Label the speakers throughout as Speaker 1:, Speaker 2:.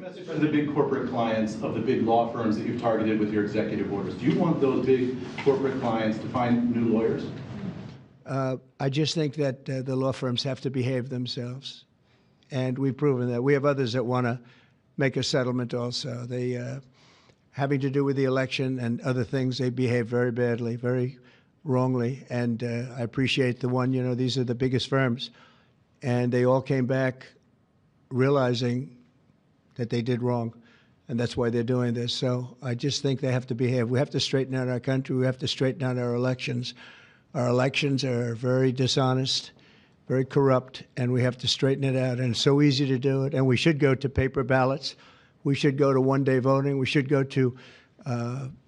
Speaker 1: message to the big corporate clients of the big law firms that you've targeted with your executive orders? Do you want those big corporate clients to find new lawyers?
Speaker 2: I just think that the law firms have to behave themselves, and we've proven that. We have others that want to make a settlement also. They, having to do with the election and other things, they behave very badly, very wrongly, and I appreciate the one, you know, these are the biggest firms, and they all came back realizing that they did wrong, and that's why they're doing this. So I just think they have to behave. We have to straighten out our country. We have to straighten out our elections. Our elections are very dishonest, very corrupt, and we have to straighten it out. And it's so easy to do it. And we should go to paper ballots. We should go to one-day voting. We should go to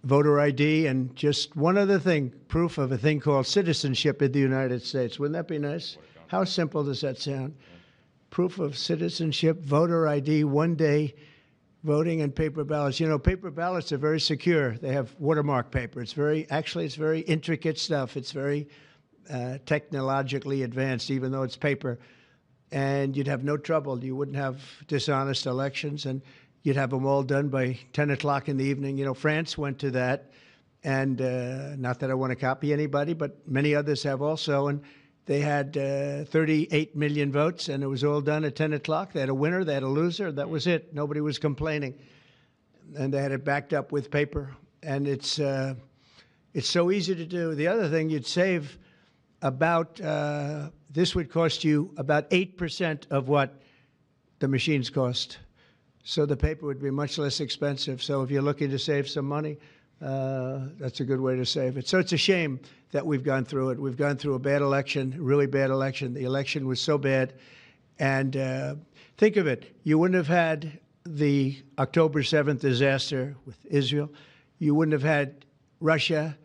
Speaker 2: voter ID. And just one other thing, proof of a thing called citizenship in the United States. Wouldn't that be nice? How simple does that sound? Proof of citizenship, voter ID, one-day voting, and paper ballots. You know, paper ballots are very secure. They have watermark paper. It's very, actually, it's very intricate stuff. It's very technologically advanced, even though it's paper. And you'd have no trouble. You wouldn't have dishonest elections, and you'd have them all done by 10 o'clock in the evening. You know, France went to that, and not that I want to copy anybody, but many others have also. And they had 38 million votes, and it was all done at 10 o'clock. They had a winner, they had a loser. That was it. Nobody was complaining. And they had it backed up with paper. And it's so easy to do. The other thing, you'd save about, this would cost you about 8% of what the machines cost. So the paper would be much less expensive. So if you're looking to save some money, that's a good way to save it. So it's a shame that we've gone through it. We've gone through a bad election, really bad election. The election was so bad. And think of it. You wouldn't have had the October 7th disaster with Israel. You wouldn't have had Russia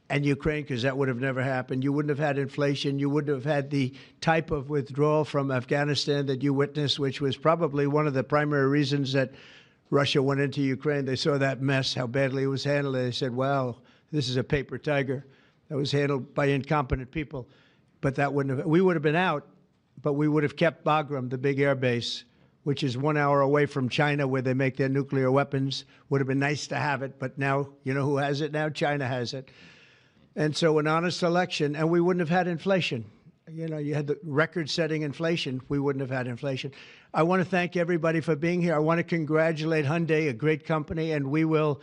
Speaker 2: and Ukraine, because that would have never happened. You wouldn't have had inflation. You wouldn't have had the type of withdrawal from Afghanistan that you witnessed, which was probably one of the primary reasons that Russia went into Ukraine. They saw that mess, how badly it was handled. They said, wow, this is a paper tiger that was handled by incompetent people. But that wouldn't have, we would have been out, but we would have kept Bagram, the big air base, which is 1 hour away from China, where they make their nuclear weapons. Would have been nice to have it, but now, you know who has it now? China has it. And so an honest election, and we wouldn't have had inflation. You know, you had the record-setting inflation. We wouldn't have had inflation. I want to thank everybody for being here. I want to congratulate Hyundai, a great company, and we will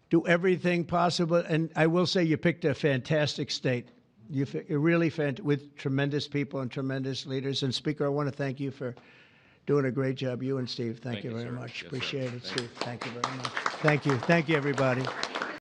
Speaker 2: do everything possible. And I will say you picked a fantastic state. You really with tremendous people and tremendous leaders. And Speaker, I want to thank you for doing a great job. You and Steve, thank you very much. Appreciate it, Steve. Thank you very much. Thank you. Thank you, everybody.